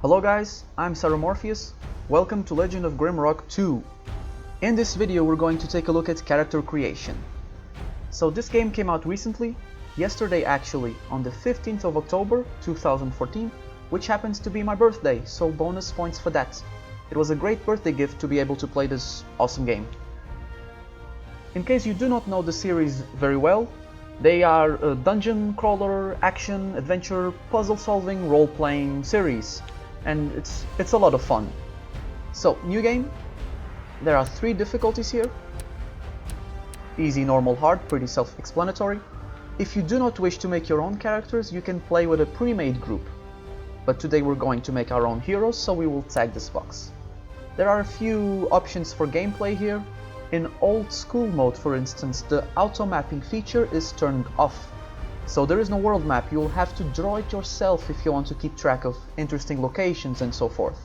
Hello guys, I'm Morpheus. Welcome to Legend of Grimrock 2. In this video we're going to take a look at character creation. So this game came out recently, yesterday actually, on the 15th of October 2014, which happens to be my birthday, so bonus points for that. It was a great birthday gift to be able to play this awesome game. In case you do not know the series very well, they are a dungeon crawler, action, adventure, puzzle solving, role-playing series. And it's a lot of fun. So, new game. There are 3 difficulties here. Easy, normal, hard, pretty self-explanatory. If you do not wish to make your own characters, you can play with a pre-made group. But today we're going to make our own heroes, so we will tag this box. There are a few options for gameplay here. In old school mode, for instance, the auto-mapping feature is turned off. So there is no world map, you will have to draw it yourself if you want to keep track of interesting locations and so forth.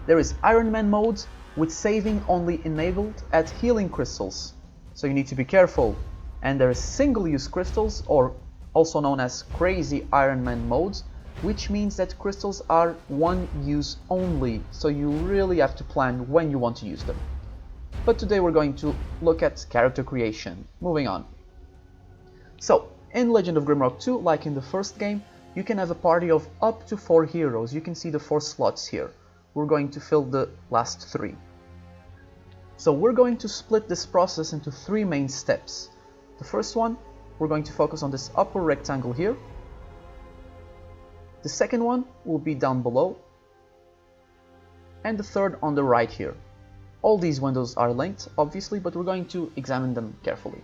There is Iron Man mode, with saving only enabled at healing crystals, so you need to be careful. And there is single-use crystals, or also known as Crazy Iron Man mode, which means that crystals are one use only, so you really have to plan when you want to use them. But today we're going to look at character creation. Moving on. So, in Legend of Grimrock 2, like in the first game, you can have a party of up to 4 heroes. You can see the 4 slots here. We're going to fill the last 3. So we're going to split this process into 3 main steps. The first one, we're going to focus on this upper rectangle here. The second one will be down below. And the third on the right here. All these windows are linked, obviously, but we're going to examine them carefully.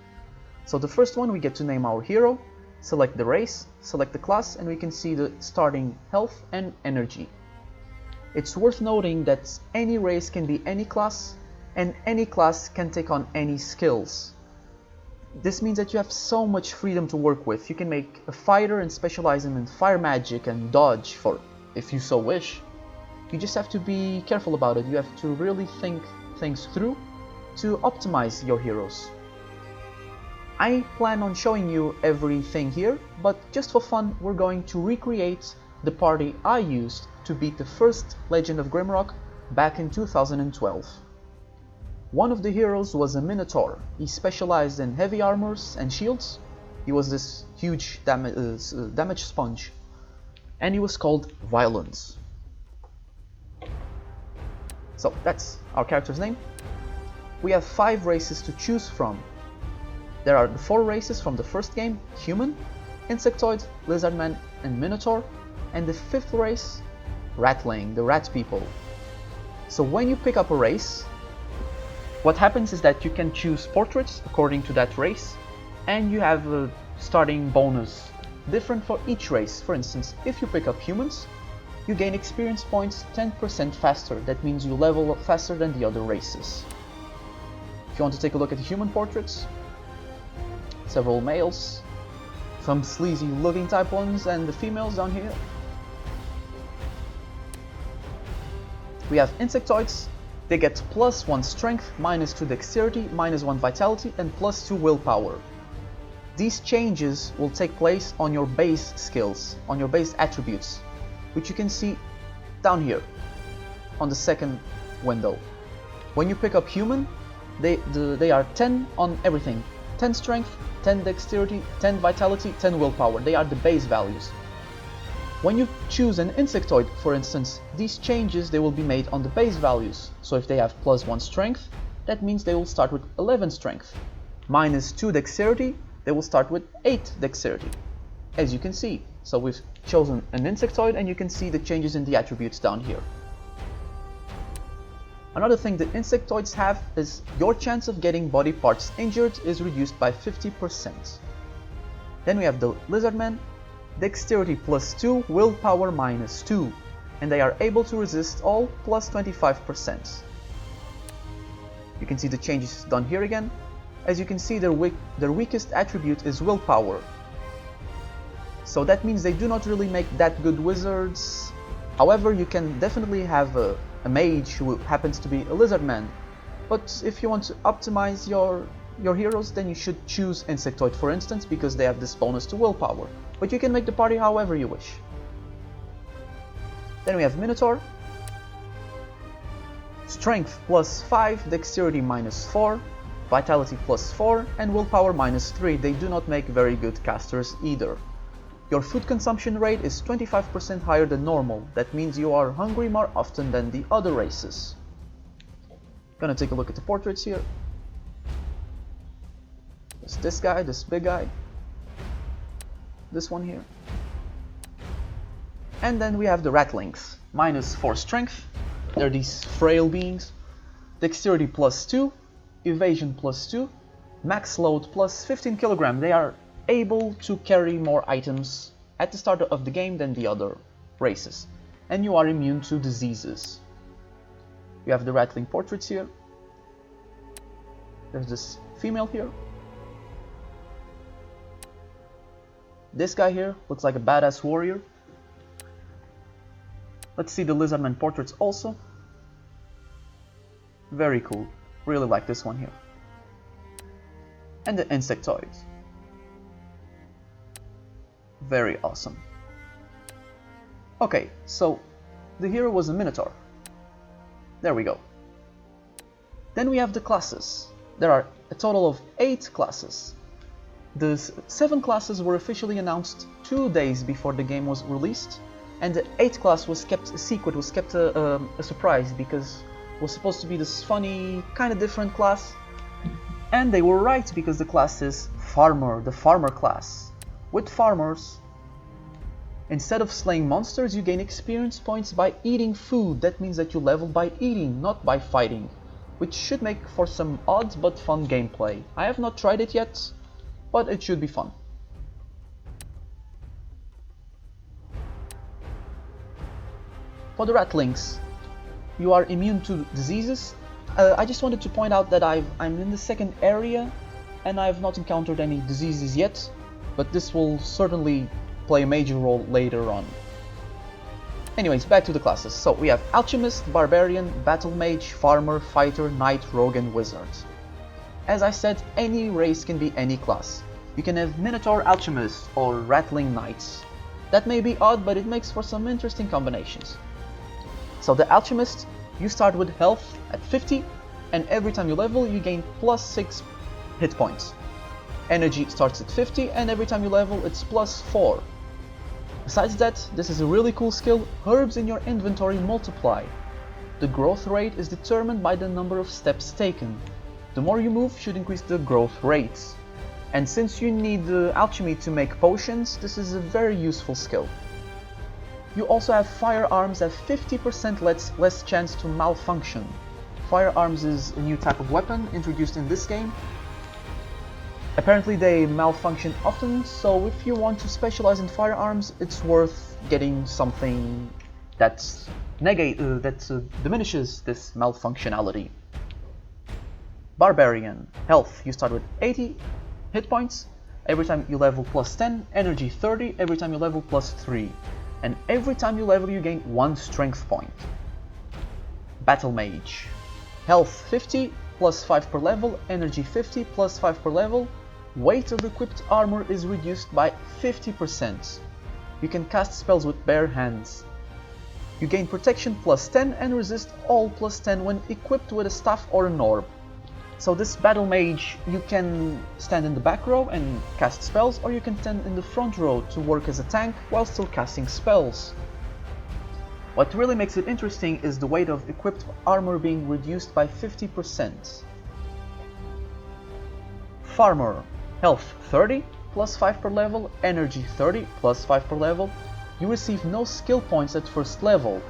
So the first one, we get to name our hero, select the race, select the class, and we can see the starting health and energy. It's worth noting that any race can be any class, and any class can take on any skills. This means that you have so much freedom to work with. You can make a fighter and specialize him in fire magic and dodge, for if you so wish. You just have to be careful about it. You have to really think things through to optimize your heroes. I plan on showing you everything here, but just for fun, we're going to recreate the party I used to beat the first Legend of Grimrock back in 2012. One of the heroes was a Minotaur. He specialized in heavy armors and shields. He was this huge damage sponge. And he was called Violence. So that's our character's name. We have 5 races to choose from. There are the 4 races from the first game: Human, Insectoid, Lizardman, and Minotaur, and the 5th race, Ratling, the Rat People. So when you pick up a race, what happens is that you can choose portraits according to that race, and you have a starting bonus different for each race. For instance, if you pick up Humans, you gain experience points 10% faster. That means you level up faster than the other races. If you want to take a look at the human portraits, several males, some sleazy looking type ones, and the females down here. We have Insectoids. They get +1 strength, -2 dexterity, -1 vitality, and +2 willpower. These changes will take place on your base skills, on your base attributes, which you can see down here on the second window. When you pick up Human, they are 10 on everything. 10 strength, 10 dexterity, 10 vitality, 10 willpower. They are the base values. When you choose an Insectoid, for instance, these changes, they will be made on the base values. So if they have +1 strength, that means they will start with 11 strength. -2 dexterity, they will start with 8 dexterity, as you can see. So we've chosen an Insectoid, and you can see the changes in the attributes down here. Another thing the Insectoids have is your chance of getting body parts injured is reduced by 50%. Then we have the Lizardman, dexterity +2, willpower -2, and they are able to resist all +25%. You can see the changes done here again. As you can see, their weakest attribute is willpower. So that means they do not really make that good wizards. However, you can definitely have a mage who happens to be a Lizardman. But if you want to optimize your heroes, then you should choose Insectoid, for instance, because they have this bonus to willpower. But you can make the party however you wish. Then we have Minotaur. Strength plus 5, Dexterity minus 4, Vitality plus 4, and Willpower minus 3. They do not make very good casters either. Your food consumption rate is 25% higher than normal. That means you are hungry more often than the other races. Gonna take a look at the portraits here. There's this guy, this big guy. This one here. And then we have the Ratlings. Minus 4 strength. They're these frail beings. Dexterity plus 2. Evasion plus 2. Max load plus 15 kg. They are able to carry more items at the start of the game than the other races. And you are immune to diseases. We have the Ratling portraits here. There's this female here. This guy here looks like a badass warrior. Let's see the Lizardman portraits also. Very cool. Really like this one here. And the Insectoid. Very awesome. Okay, so the hero was a Minotaur. There we go. Then we have the classes. There are a total of 8 classes. The 7 classes were officially announced 2 days before the game was released, and the 8th class was kept a secret, was kept a surprise, because it was supposed to be this funny, kind of different class. And they were right, because the class is Farmer, the Farmer class. With Farmers, instead of slaying monsters, you gain experience points by eating food. That means that you level by eating, not by fighting, which should make for some odd but fun gameplay. I have not tried it yet, but it should be fun. For the Ratlings, you are immune to diseases. I just wanted to point out that I'm in the second area and I have not encountered any diseases yet, but this will certainly play a major role later on. Anyways, back to the classes. So we have Alchemist, Barbarian, Battle Mage, Farmer, Fighter, Knight, Rogue and Wizard. As I said, any race can be any class. You can have Minotaur Alchemist or Ratling Knights. That may be odd, but it makes for some interesting combinations. So the Alchemist, you start with health at 50, and every time you level you gain plus 6 hit points. Energy starts at 50, and every time you level it's plus 4. Besides that, this is a really cool skill, herbs in your inventory multiply. The growth rate is determined by the number of steps taken. The more you move should increase the growth rates. And since you need the alchemy to make potions, this is a very useful skill. You also have Firearms at 50% less chance to malfunction. Firearms is a new type of weapon introduced in this game. Apparently they malfunction often, so if you want to specialize in Firearms, it's worth getting something that diminishes this malfunctionality. Barbarian. Health, you start with 80 hit points, every time you level plus 10, energy 30, every time you level plus 3. And every time you level you gain 1 strength point. Battle Mage. Health 50, plus 5 per level, energy 50, plus 5 per level. Weight of equipped armor is reduced by 50%. You can cast spells with bare hands. You gain protection plus 10 and resist all plus 10 when equipped with a staff or an orb. So this Battle Mage, you can stand in the back row and cast spells, or you can stand in the front row to work as a tank while still casting spells. What really makes it interesting is the weight of equipped armor being reduced by 50%. Farmer. Health 30, plus 5 per level, energy 30, plus 5 per level. You receive no skill points at first level.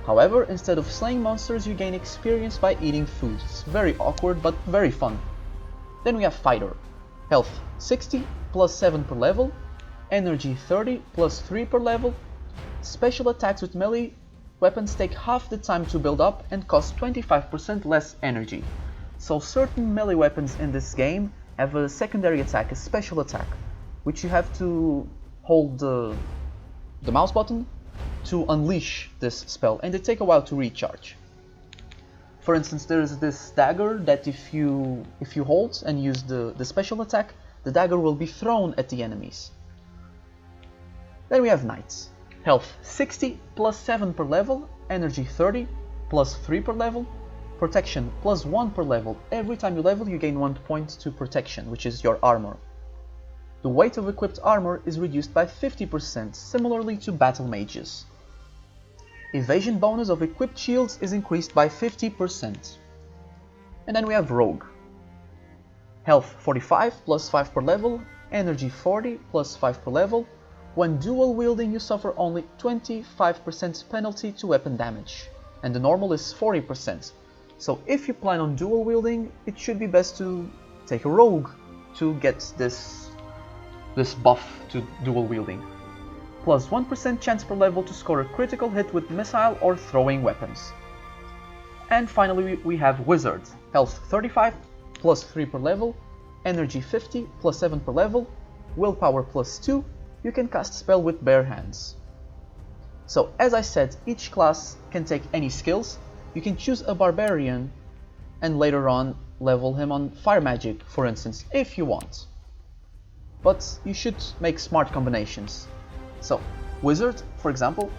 However, instead of slaying monsters, you gain experience by eating food. It's very awkward, but very fun. Then we have Fighter. Health 60, plus 7 per level, energy 30, plus 3 per level. Special attacks with melee weapons take half the time to build up and cost 25% less energy. So certain melee weapons in this game have a secondary attack, a special attack, which you have to hold the mouse button to unleash this spell, and they take a while to recharge. For instance, there is this dagger that if you hold and use the special attack, the dagger will be thrown at the enemies. Then we have Knights. Health 60 plus 7 per level, energy 30 plus 3 per level, protection plus 1 per level. Every time you level you gain 1 point to protection, which is your armor. The weight of equipped armor is reduced by 50%, similarly to battle mages. Evasion bonus of equipped shields is increased by 50%. And then we have Rogue. Health 45 plus 5 per level, energy 40 plus 5 per level. When dual wielding you suffer only 25% penalty to weapon damage, and the normal is 40%. So if you plan on dual wielding, it should be best to take a Rogue to get this buff to dual wielding. Plus 1% chance per level to score a critical hit with missile or throwing weapons. And finally we have Wizard. Health 35 plus 3 per level, energy 50 plus 7 per level, willpower plus 2, you can cast spell with bare hands. So as I said, each class can take any skills. You can choose a Barbarian and later on level him on fire magic, for instance, if you want. But you should make smart combinations. So, Wizard, for example,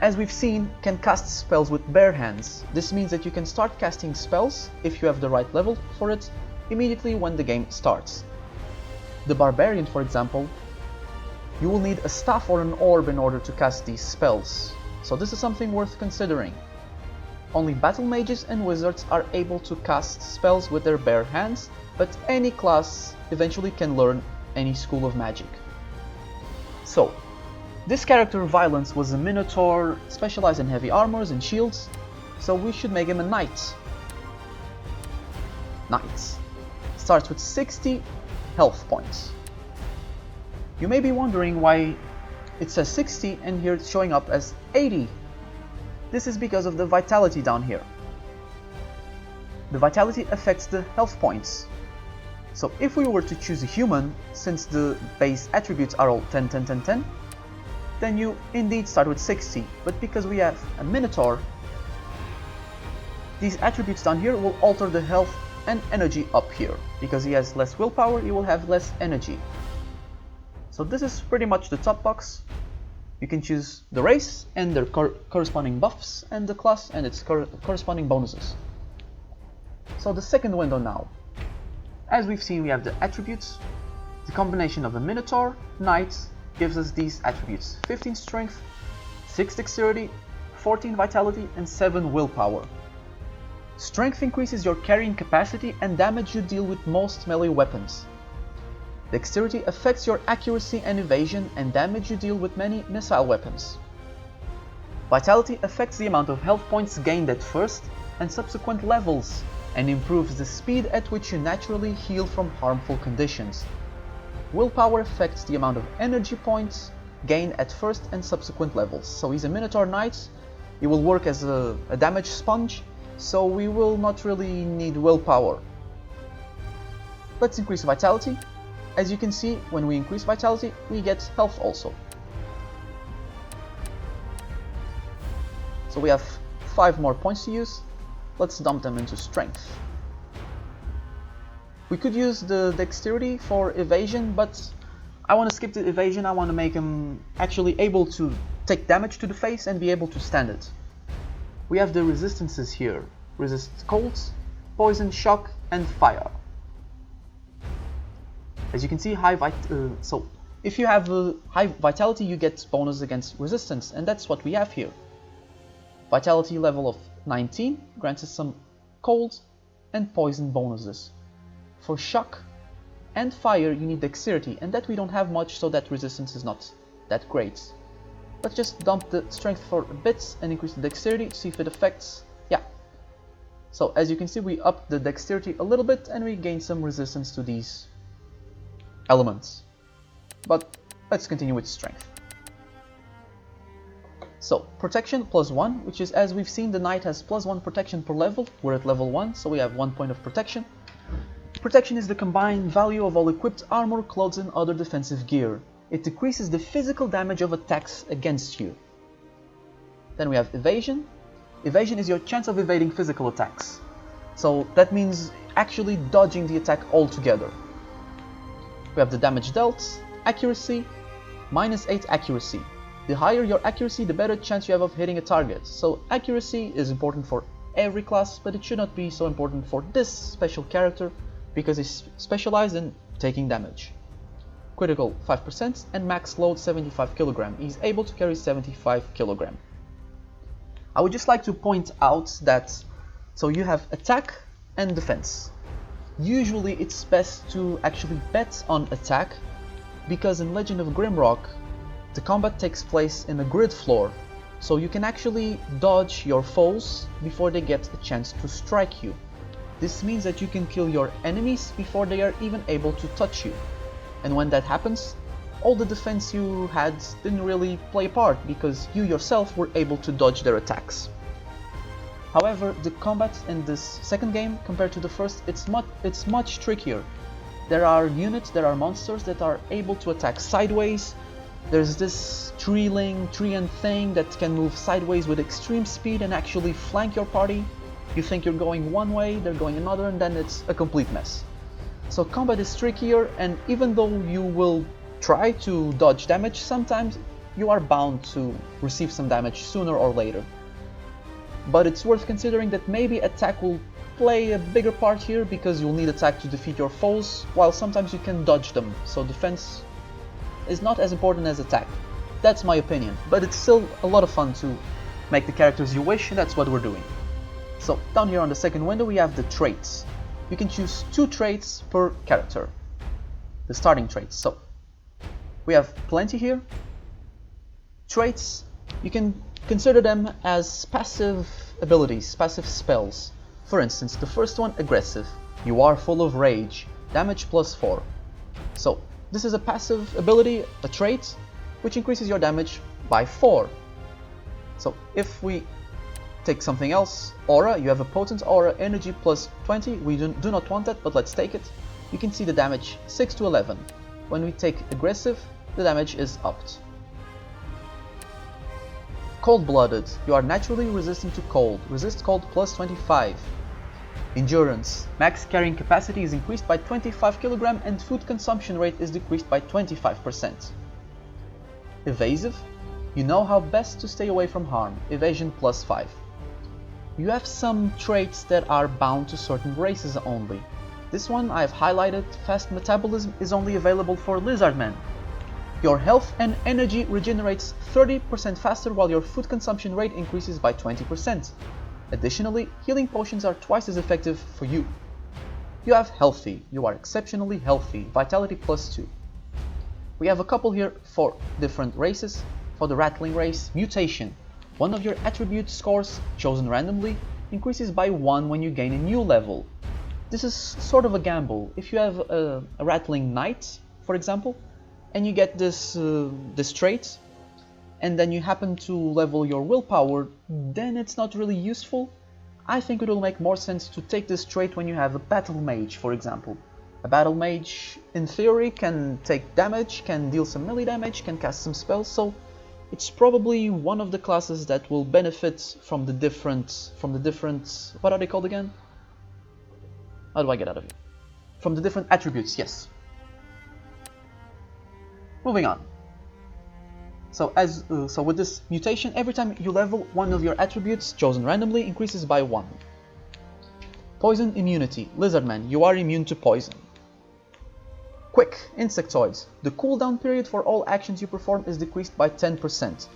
as we've seen, can cast spells with bare hands. This means that you can start casting spells, if you have the right level for it, immediately when the game starts. The Barbarian, for example, you will need a staff or an orb in order to cast these spells. So this is something worth considering. Only battle mages and wizards are able to cast spells with their bare hands, but any class eventually can learn any school of magic. So, this character Violence was a Minotaur, specialized in heavy armors and shields, so we should make him a knight. Knight. Starts with 60 health points. You may be wondering why it says 60 and here it's showing up as 80. This is because of the vitality down here. The vitality affects the health points. So if we were to choose a human, since the base attributes are all 10, 10, 10, 10, then you indeed start with 60. But because we have a Minotaur, these attributes down here will alter the health and energy up here. Because he has less willpower, he will have less energy. So this is pretty much the top box. You can choose the race and their corresponding buffs, and the class and its corresponding bonuses. So the second window now. As we've seen, we have the attributes. The combination of a Minotaur, Knight, gives us these attributes: 15 strength, 6 dexterity, 14 vitality, and 7 willpower. Strength increases your carrying capacity and damage you deal with most melee weapons. Dexterity affects your accuracy and evasion and damage you deal with many missile weapons. Vitality affects the amount of health points gained at first and subsequent levels, and improves the speed at which you naturally heal from harmful conditions. Willpower affects the amount of energy points gained at first and subsequent levels. So he's a Minotaur Knight, he will work as a damage sponge, so we will not really need willpower. Let's increase vitality. As you can see, when we increase vitality, we get health also. So we have 5 more points to use. Let's dump them into strength. We could use the dexterity for evasion, but I want to skip the evasion. I want to make him actually able to take damage to the face and be able to stand it. We have the resistances here. Resist cold, poison, shock, and fire. As you can see, so if you have high vitality, you get bonus against resistance, and that's what we have here. Vitality level of 19 grants us some cold and poison bonuses. For shock and fire, you need dexterity, and that we don't have much, so that resistance is not that great. Let's just dump the strength for a bit and increase the dexterity to see if it affects. Yeah. So as you can see, we upped the dexterity a little bit and we gain some resistance to these elements. But let's continue with strength. So protection +1, which is, as we've seen, the knight has +1 protection per level. We're at level 1, so we have 1 point of protection. Protection is the combined value of all equipped armor, clothes, and other defensive gear. It decreases the physical damage of attacks against you. Then we have evasion. Evasion is your chance of evading physical attacks. So that means actually dodging the attack altogether. We have the damage dealt, accuracy, -8 accuracy. The higher your accuracy, the better chance you have of hitting a target. So accuracy is important for every class, but it should not be so important for this special character because he's specialized in taking damage. Critical 5% and max load 75 kg. He's able to carry 75 kg. I would just like to point out that so you have attack and defense. Usually it's best to actually bet on attack because in Legend of Grimrock the combat takes place in a grid floor, so you can actually dodge your foes before they get a chance to strike you. This means that you can kill your enemies before they are even able to touch you. And when that happens, all the defense you had didn't really play a part because you yourself were able to dodge their attacks. However, the combat in this second game compared to the first, it's much trickier. There are units, there are monsters that are able to attack sideways. There's this treant thing that can move sideways with extreme speed and actually flank your party. You think you're going one way, they're going another, and then it's a complete mess. So combat is trickier, and even though you will try to dodge damage, sometimes you are bound to receive some damage sooner or later. But it's worth considering that maybe attack will play a bigger part here because you'll need attack to defeat your foes, while sometimes you can dodge them, so defense is not as important as attack. That's my opinion, but it's still a lot of fun to make the characters you wish, and that's what we're doing. So down here on the second window we have the traits. You can choose 2 traits per character, the starting traits. So we have plenty here. Traits, you can consider them as passive abilities, passive spells. For instance, the first one, aggressive. You are full of rage, damage +4. So this is a passive ability, a trait, which increases your damage by 4. So if we take something else, aura, you have a potent aura, energy +20, we do not want that, but let's take it. You can see the damage 6 to 11. When we take aggressive, the damage is upped. Cold-blooded, you are naturally resistant to cold, resist cold +25. Endurance, max carrying capacity is increased by 25 kg and food consumption rate is decreased by 25%. Evasive, you know how best to stay away from harm, evasion +5. You have some traits that are bound to certain races only. This one I've highlighted, fast metabolism, is only available for lizardmen. Your health and energy regenerates 30% faster while your food consumption rate increases by 20%. Additionally, healing potions are twice as effective for you. You have healthy, you are exceptionally healthy, vitality +2. We have a couple here for different races. For the rattling race, mutation. One of your attribute scores, chosen randomly, increases by 1 when you gain a new level. This is sort of a gamble. If you have a rattling knight, for example, and you get this trait, and then you happen to level your willpower, then it's not really useful. I think it will make more sense to take this trait when you have a battle mage, for example. A battle mage, in theory, can take damage, can deal some melee damage, can cast some spells, so it's probably one of the classes that will benefit from the different, what are they called again? How do I get out of it? From the different attributes, yes. Moving on. So with this mutation, every time you level, one of your attributes, chosen randomly, increases by 1. Poison immunity. Lizardman, you are immune to poison. Quick, Insectoid. The cooldown period for all actions you perform is decreased by 10%.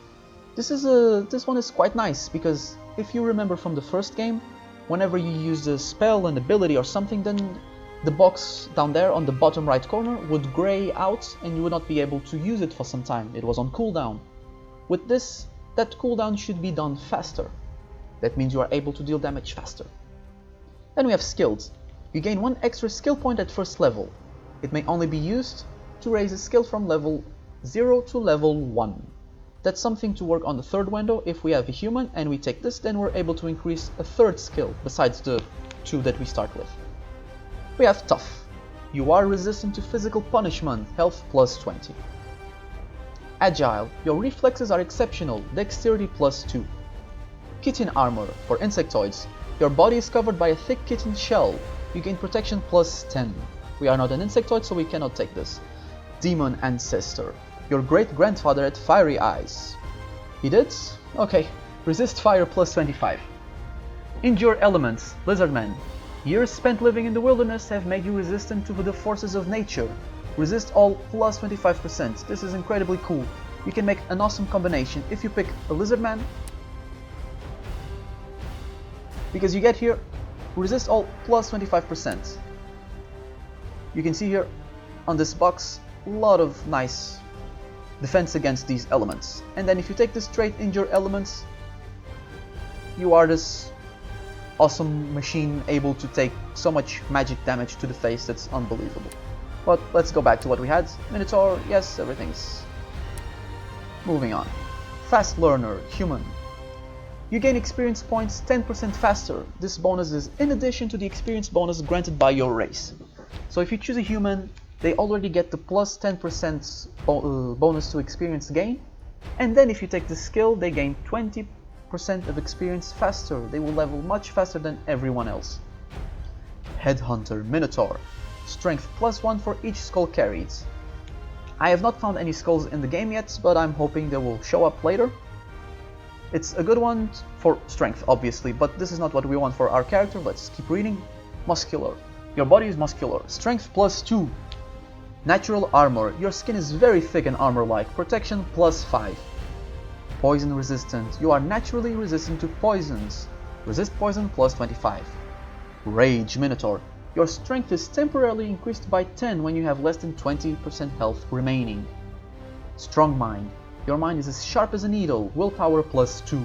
This one is quite nice, because if you remember from the first game, whenever you used a spell, an ability or something, then the box down there on the bottom right corner would gray out and you would not be able to use it for some time. It was on cooldown. With this, that cooldown should be done faster. That means you are able to deal damage faster. Then we have skills. You gain 1 extra skill point at first level. It may only be used to raise a skill from level 0 to level 1. That's something to work on the third window. If we have a human and we take this, then we're able to increase a third skill besides the 2 that we start with. We have tough. You are resistant to physical punishment, health +20. Agile. Your reflexes are exceptional, dexterity +2. Kitten armor. For insectoids, your body is covered by a thick kitten shell. You gain protection +10. We are not an insectoid, so we cannot take this. Demon ancestor. your great-grandfather had fiery eyes. He did? Okay. Resist fire plus 25. Endure elements, Lizardman. Years spent living in the wilderness have made you resistant to the forces of nature. Resist all plus 25%. This is incredibly cool. You can make an awesome combination if you pick a Lizardman, because you get here resist all plus 25%. You can see here on this box a lot of nice defense against these elements. And then if you take this trait, Endure Elements, you are this awesome machine able to take so much magic damage to the face that's unbelievable. But let's go back to what we had. Minotaur, yes, everything's moving on. Fast Learner, Human. You gain experience points 10% faster. This bonus is in addition to the experience bonus granted by your race. So if you choose a human, they already get the plus 10% bonus to experience gain. And then if you take the skill, they gain 20% of experience faster. They will level much faster than everyone else. Headhunter Minotaur. Strength plus 1 for each skull carried. I have not found any skulls in the game yet, but I'm hoping they will show up later. It's a good one for strength, obviously, but this is not what we want for our character. Let's keep reading. Muscular. Your body is muscular. Strength plus 2. Natural armor. Your skin is very thick and armor-like. Protection plus 5. Poison resistant. You are naturally resistant to poisons. Resist poison plus 25. Rage Minotaur. Your strength is temporarily increased by 10 when you have less than 20% health remaining. Strong Mind. Your mind is as sharp as a needle. Willpower plus 2.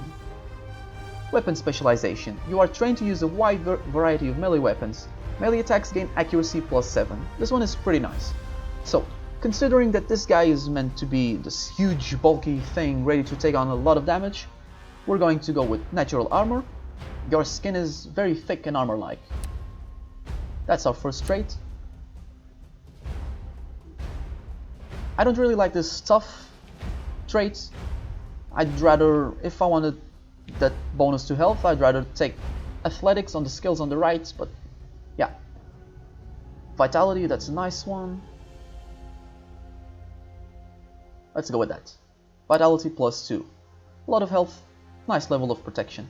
Weapon specialization. You are trained to use a wide variety of melee weapons. Melee attacks gain accuracy plus 7. This one is pretty nice. So, considering that this guy is meant to be this huge bulky thing ready to take on a lot of damage, we're going to go with natural armor. Your skin is very thick and armor-like. That's our first trait. I don't really like this tough trait. I'd rather, if I wanted that bonus to health, I'd rather take athletics on the skills on the right, but yeah. Vitality, that's a nice one. Let's go with that. Vitality plus 2. A lot of health, nice level of protection.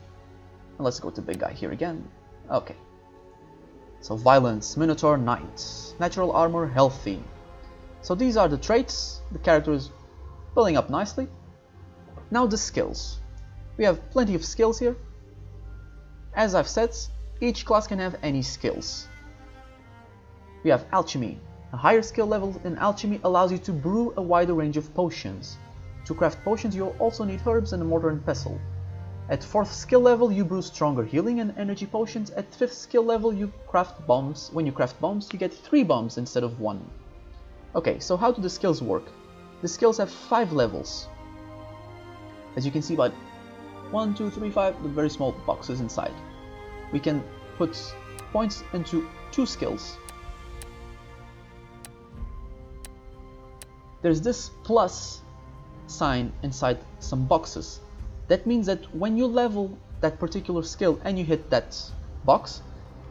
And let's go to the big guy here again. Okay. So Violence, Minotaur, Knight. Natural armor, healthy. So these are the traits. The character is building up nicely. Now the skills. We have plenty of skills here. As I've said, each class can have any skills. We have Alchemy. A higher skill level in Alchemy allows you to brew a wider range of potions. To craft potions, you'll also need herbs and a mortar and pestle. At 4th skill level, you brew stronger healing and energy potions. At 5th skill level, you craft bombs. When you craft bombs, you get 3 bombs instead of 1. Okay, so how do the skills work? The skills have 5 levels. As you can see by 1, 2, 3, 5, the very small boxes inside. We can put points into 2 skills. There's this plus sign inside some boxes. That means that when you level that particular skill and you hit that box,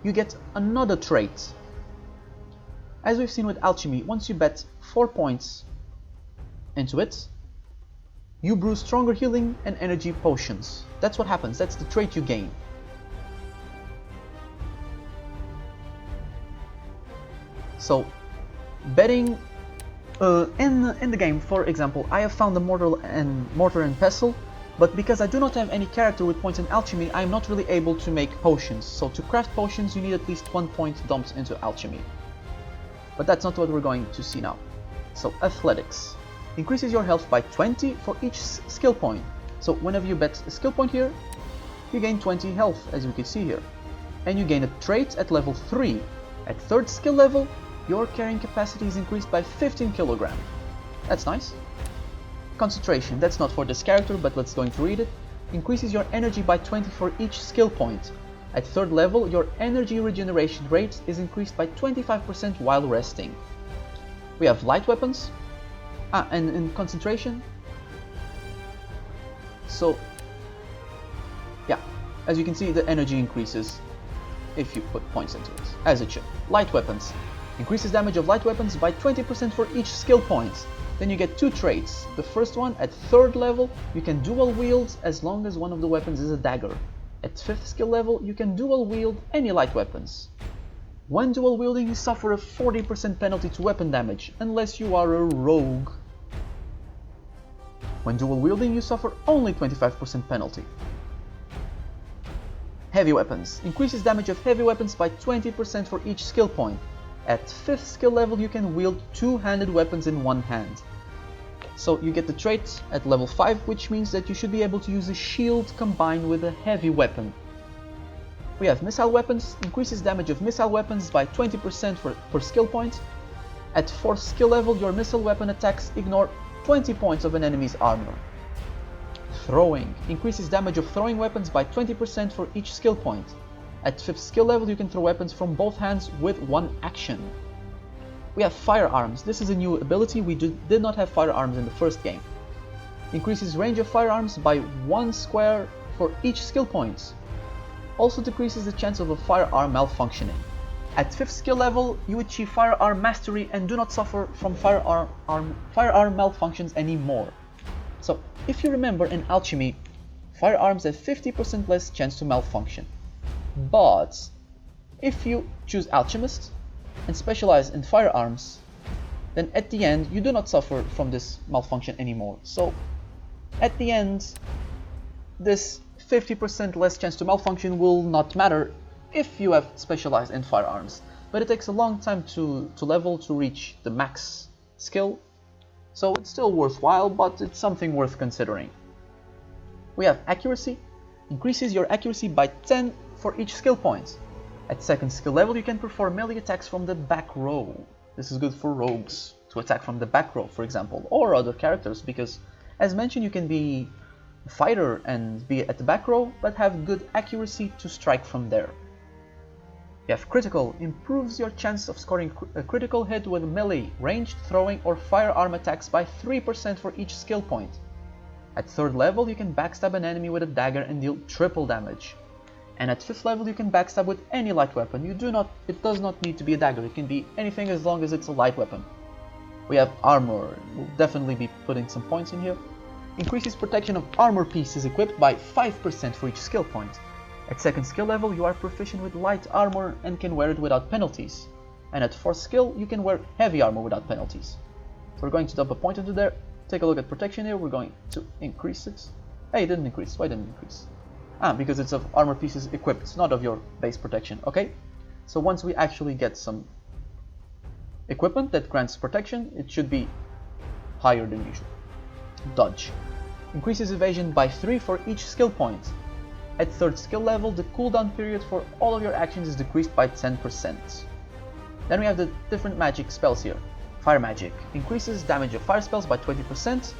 you get another trait. As we've seen with Alchemy, once you bet 4 points into it, you brew stronger healing and energy potions. That's what happens, that's the trait you gain. So, betting in the game, for example, I have found the mortar and pestle, but because I do not have any character with points in Alchemy, I am not really able to make potions. So to craft potions, you need at least 1 point dumped into Alchemy. But that's not what we're going to see now. So Athletics. Increases your health by 20 for each skill point. So whenever you bet a skill point here, you gain 20 health, as you can see here. And you gain a trait at level 3. At 3rd skill level, your carrying capacity is increased by 15 kg. That's nice. Concentration, that's not for this character, but let's go into read it. Increases your energy by 20 for each skill point. At 3rd level, your energy regeneration rate is increased by 25% while resting. We have light weapons. And in concentration. So, yeah, as you can see, the energy increases if you put points into it, as it should. Light weapons. Increases damage of light weapons by 20% for each skill point. Then you get two traits. The first one, at 3rd level, you can dual wield as long as one of the weapons is a dagger. At 5th skill level, you can dual wield any light weapons. When dual wielding, you suffer a 40% penalty to weapon damage, unless you are a rogue. When dual wielding, you suffer only 25% penalty. Heavy weapons. Increases damage of heavy weapons by 20% for each skill point. At 5th skill level, you can wield two-handed weapons in one hand. So you get the trait at level 5, which means that you should be able to use a shield combined with a heavy weapon. We have missile weapons. Increases damage of missile weapons by 20% per skill point. At 4th skill level, your missile weapon attacks ignore 20 points of an enemy's armor. Throwing. Increases damage of throwing weapons by 20% for each skill point. At 5th skill level, you can throw weapons from both hands with one action. We have Firearms. This is a new ability. We did not have Firearms in the first game. Increases range of Firearms by 1 square for each skill point. Also decreases the chance of a firearm malfunctioning. At 5th skill level, you achieve Firearm Mastery and do not suffer from firearm malfunctions anymore. So, if you remember in Alchemy, firearms have 50% less chance to malfunction. But, if you choose Alchemist and specialize in firearms, then at the end you do not suffer from this malfunction anymore. So, at the end, this 50% less chance to malfunction will not matter if you have specialized in firearms. But it takes a long time to level to reach the max skill. So it's still worthwhile, but it's something worth considering. We have Accuracy. Increases your accuracy by 10 for each skill point. At 2nd skill level, you can perform melee attacks from the back row. This is good for rogues, to attack from the back row, for example, or other characters, because, as mentioned, you can be a fighter and be at the back row, but have good accuracy to strike from there. You have Critical. Improves your chance of scoring a critical hit with melee, ranged, throwing, or firearm attacks by 3% for each skill point. At 3rd level, you can backstab an enemy with a dagger and deal triple damage. And at 5th level, you can backstab with any light weapon. It does not need to be a dagger. It can be anything as long as it's a light weapon. We have Armor. We'll definitely be putting some points in here. Increases protection of armor pieces equipped by 5% for each skill point. At 2nd skill level, you are proficient with light armor and can wear it without penalties. And at 4th skill, you can wear heavy armor without penalties. So we're going to dump a point into there. Take a look at protection here. We're going to increase it. Hey, it didn't increase. Why didn't it increase? Because it's of armor pieces equipped, not of your base protection. Okay, so once we actually get some equipment that grants protection, it should be higher than usual. Dodge. Increases evasion by 3 for each skill point. At 3rd skill level, the cooldown period for all of your actions is decreased by 10%. Then we have the different magic spells here. Fire Magic. Increases damage of fire spells by 20%.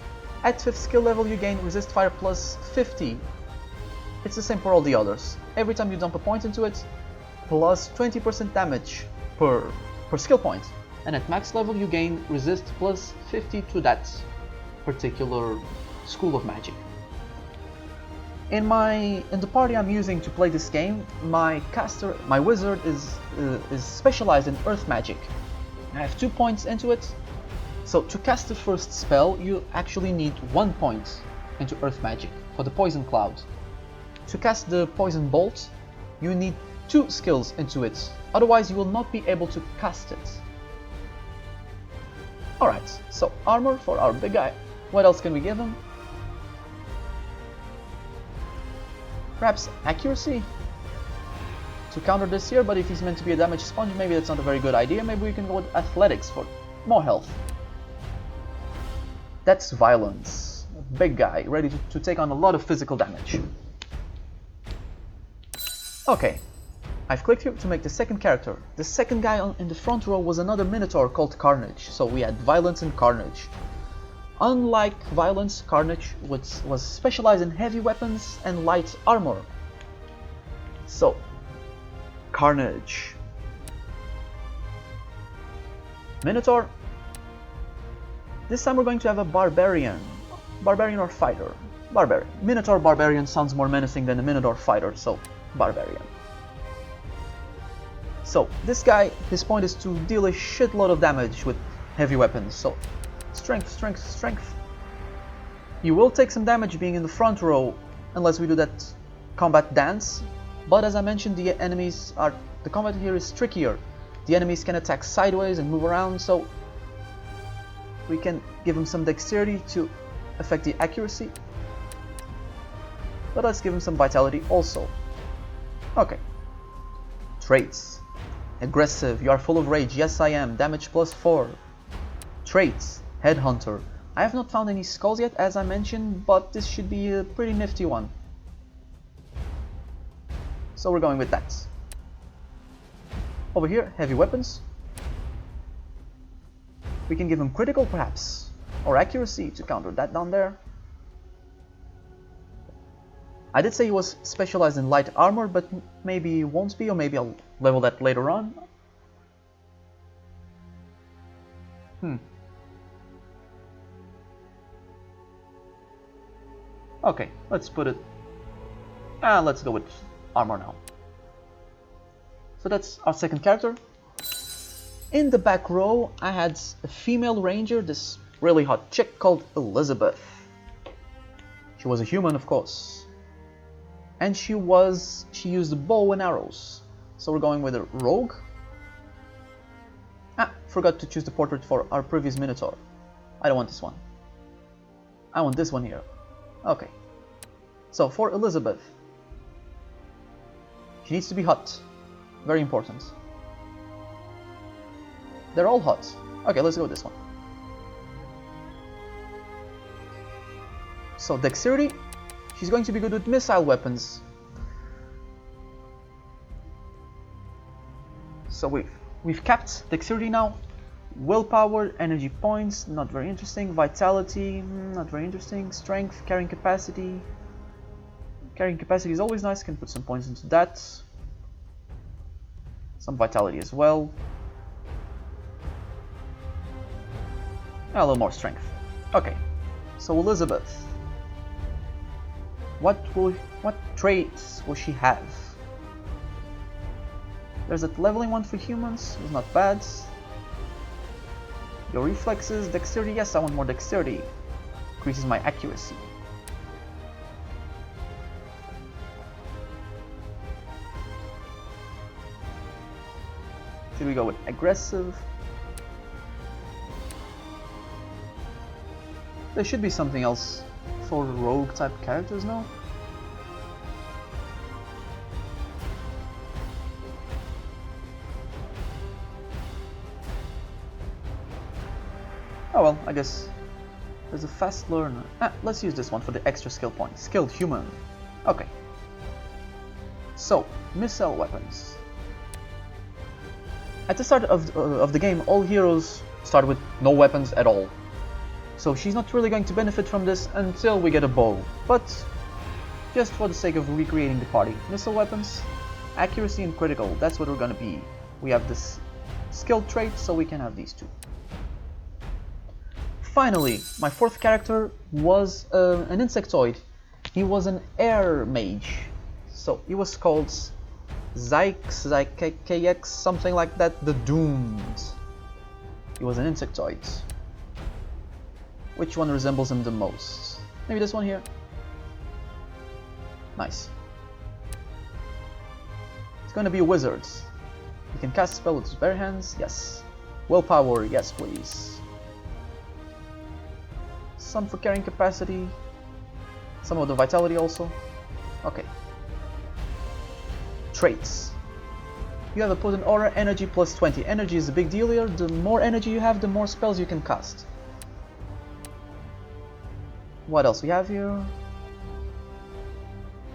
At 5th skill level, you gain Resist Fire plus 50. It's the same for all the others. Every time you dump a point into it, plus 20% damage per skill point. And at max level, you gain Resist plus 50 to that particular school of magic. In the party I'm using to play this game, my wizard is specialized in earth magic. I have 2 points into it. So to cast the first spell, you actually need 1 point into earth magic for the poison cloud. To cast the poison bolt, you need 2 skills into it. Otherwise, you will not be able to cast it. Alright, so armor for our big guy. What else can we give him? Perhaps accuracy to counter this here, but if he's meant to be a damage sponge, maybe that's not a very good idea. Maybe we can go with athletics for more health. That's violence. Big guy, ready to take on a lot of physical damage. Okay, I've clicked here to make the second character. The second guy in the front row was another Minotaur called Carnage, so we had Violence and Carnage. Unlike Violence, Carnage was specialized in heavy weapons and light armor. So, Carnage. Minotaur. This time we're going to have a Barbarian. Barbarian or Fighter. Barbarian. Minotaur Barbarian sounds more menacing than a Minotaur Fighter, so Barbarian. So, this guy, his point is to deal a shitload of damage with heavy weapons. So, Strength, strength, strength. You will take some damage being in the front row unless we do that combat dance, but as I mentioned, the combat here is trickier. The enemies can attack sideways and move around, so we can give him some dexterity to affect the accuracy, but let's give him some vitality also. Okay. Traits. Aggressive, you are full of rage. Yes, I am. Damage +4. Traits. Headhunter. I have not found any skulls yet, as I mentioned, but this should be a pretty nifty one. So we're going with that. Over here, heavy weapons. We can give him critical, perhaps, or accuracy to counter that down there. I did say he was specialized in light armor, but maybe he won't be, or maybe I'll level that later on. Okay, let's put it... let's go with armor now. So that's our second character. In the back row, I had a female ranger, this really hot chick called Elizabeth. She was a human, of course. And she used a bow and arrows. So we're going with a rogue. Forgot to choose the portrait for our previous Minotaur. I don't want this one. I want this one here. Okay. So for Elizabeth, she needs to be hot. Very important. They're all hot. Okay, let's go with this one. So dexterity, she's going to be good with missile weapons. So we've capped dexterity now. Willpower, energy points, not very interesting. Vitality, not very interesting. Strength, carrying capacity. Carrying capacity is always nice, can put some points into that. Some vitality as well. A little more strength. Okay, so Elizabeth. What traits will she have? There's that leveling one for humans, it's not bad. Your reflexes, dexterity, yes, I want more dexterity. Increases my accuracy. Should we go with aggressive? There should be something else for rogue type characters now. Oh well, I guess there's a fast learner. Let's use this one for the extra skill point. Skilled human. Okay. So, missile weapons. At the start of the game, all heroes start with no weapons at all. So she's not really going to benefit from this until we get a bow. But just for the sake of recreating the party. Missile weapons, accuracy and critical, that's what we're gonna be. We have this skill trait, so we can have these two. Finally, my fourth character was an Insectoid. He was an air mage. So he was called Zykx, something like that, the Doomed. He was an Insectoid. Which one resembles him the most? Maybe this one here? Nice. It's gonna be a wizard. You can cast a spell with his bare hands, yes. Willpower, yes please. Some for carrying capacity. Some of the vitality also. Okay. Traits. You have a potent aura, energy +20. Energy is a big deal here. The more energy you have, the more spells you can cast. What else we have here?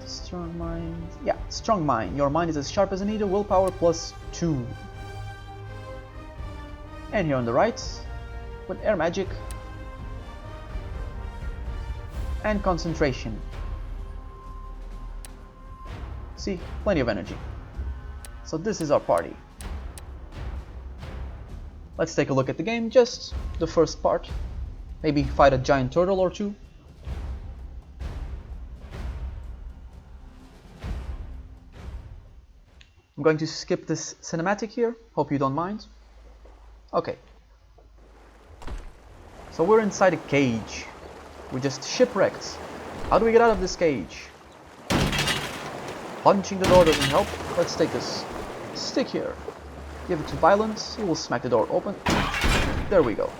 Strong mind. Yeah, strong mind. Your mind is as sharp as a needle. Willpower +2. And here on the right, with air magic and concentration. See, plenty of energy. So this is our party. Let's take a look at the game, just the first part. Maybe fight a giant turtle or two. I'm going to skip this cinematic here, hope you don't mind. Okay. So we're inside a cage. We just shipwrecked. How do we get out of this cage? Punching the door doesn't help. Let's take this stick here. Give it to violence. It will smack the door open. There we go.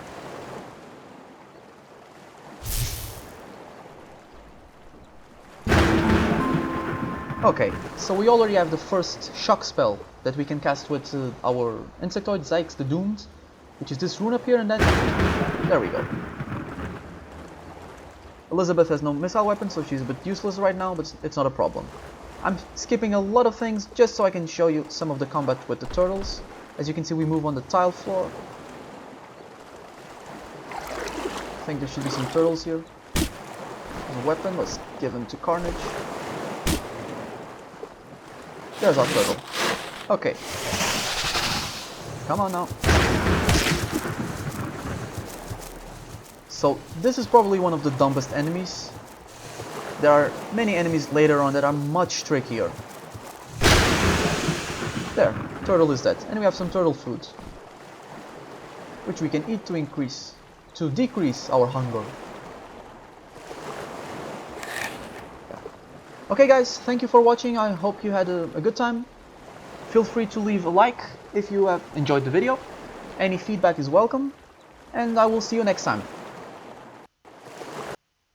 Okay, so we already have the first shock spell that we can cast with our Insectoid, Zyx the Doomed, which is this rune up here, and then there we go. Elizabeth has no missile weapon, so she's a bit useless right now, but it's not a problem. I'm skipping a lot of things just so I can show you some of the combat with the turtles. As you can see, we move on the tile floor. I think there should be some turtles here. There's a weapon, let's give him to Carnage. There's our turtle. Okay. Come on now. So, this is probably one of the dumbest enemies. There are many enemies later on that are much trickier. There, turtle is dead. And we have some turtle food, which we can eat to decrease our hunger. Okay guys, thank you for watching. I hope you had a good time. Feel free to leave a like if you have enjoyed the video. Any feedback is welcome. And I will see you next time.